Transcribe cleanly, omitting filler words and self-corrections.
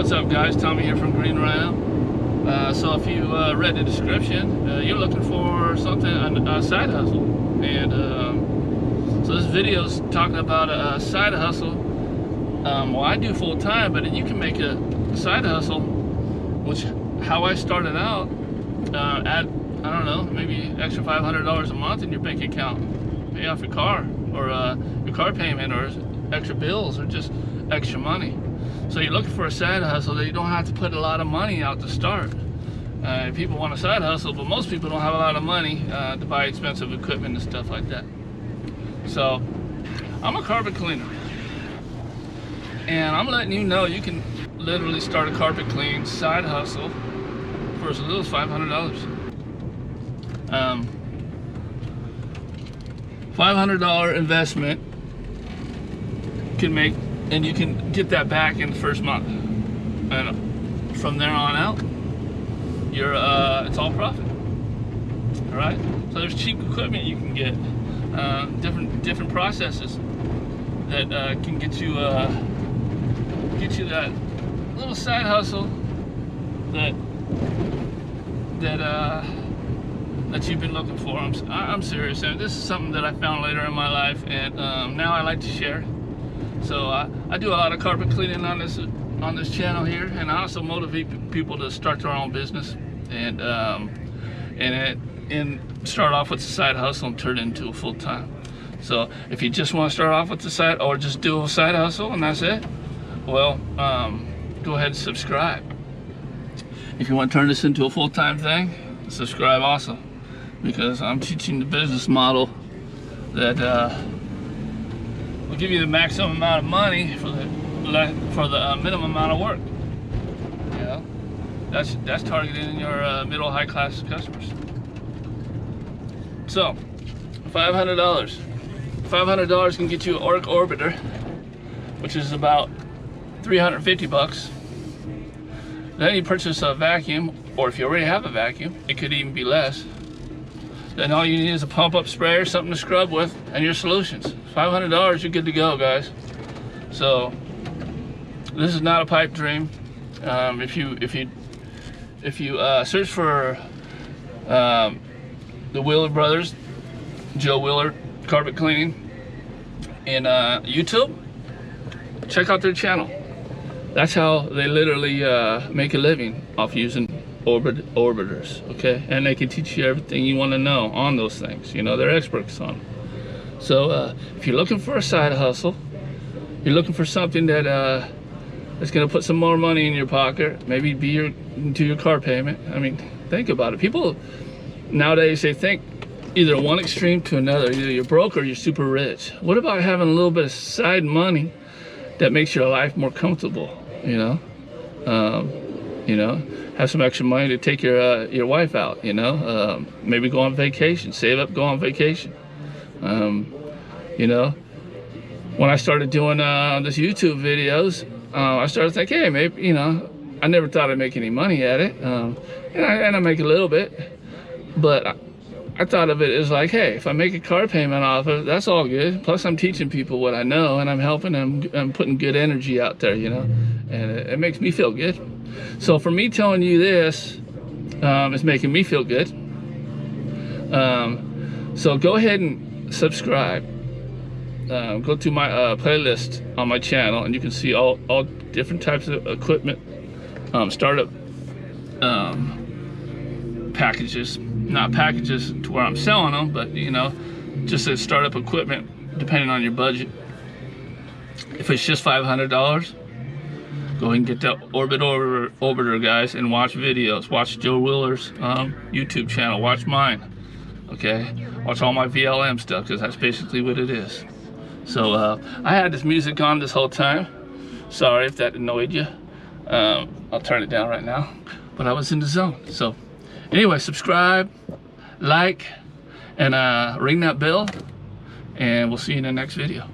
What's up, guys? Tommy here from Green Rhino. So if you read the description, you're looking for something, a side hustle. And so this video is talking about a side hustle. Well, I do full time, but you can make a side hustle, which how I started out, add, I don't know, maybe extra $500 a month in your bank account, pay off your car, or your car payment, or extra bills, or just extra money. So you're looking for a side hustle that you don't have to put a lot of money out to start. People want a side hustle, but most people don't have a lot of money to buy expensive equipment and stuff like that. So I'm a carpet cleaner, and I'm letting you know you can literally start a carpet clean side hustle for as little as $500. $500 investment can make, and you can get that back in the first month, and from there on out, you're it's all profit. All right. So there's cheap equipment you can get, different processes that can get you that little side hustle that you've been looking for. I'm serious, and this is something that I found later in my life, and now I like to share. So I do a lot of carpet cleaning on this channel here, and I also motivate people to start their own business and start off with a side hustle and turn it into a full time. So if you just want to start off with the side, or just do a side hustle and that's it, well, go ahead and subscribe. If you want to turn this into a full-time thing, subscribe also, because I'm teaching the business model that will give you the maximum amount of money for the minimum amount of work. You know, that's targeting your middle high class customers. So $500 can get you an Arc Orbiter, which is about 350 bucks. Then you purchase a vacuum, or if you already have a vacuum, it could even be less. Then all you need is a pump-up sprayer, something to scrub with, and your solutions. $500, you're good to go, guys. So this is not a pipe dream. If you search for the Wheeler Brothers, Joe Wheeler Carpet Cleaning, in YouTube, check out their channel. That's how they literally make a living off using orbiters, okay? And they can teach you everything you want to know on those things. You know, they're experts on them. So if you're looking for a side hustle, you're looking for something that is going to put some more money in your pocket, maybe do your car payment. I mean, think about it. People nowadays, they think either one extreme to another. Either you're broke or you're super rich. What about having a little bit of side money that makes your life more comfortable? You know, have some extra money to take your wife out. You know, maybe go on vacation, save up, go on vacation. You know, when I started doing this YouTube videos, I started thinking, hey, maybe, you know, I never thought I'd make any money at it, and I make a little bit, but I thought of it as like, hey, if I make a car payment off of it, that's all good. Plus, I'm teaching people what I know, and I'm helping them. I'm putting good energy out there, you know, and it makes me feel good. So for me telling you this, it's making me feel good. So go ahead and subscribe. Go to my playlist on my channel, and you can see all different types of equipment, startup packages. Not packages to where I'm selling them, but you know, just as startup equipment, depending on your budget. If it's just $500, go ahead and get that Orbiter, guys, and watch videos. Watch Joe Wheeler's YouTube channel. Watch mine. Okay, watch all my VLM stuff, because that's basically what it is. So I had this music on this whole time. Sorry if that annoyed you. I'll turn it down right now, but I was in the zone. So anyway, subscribe, like, and ring that bell, and we'll see you in the next video.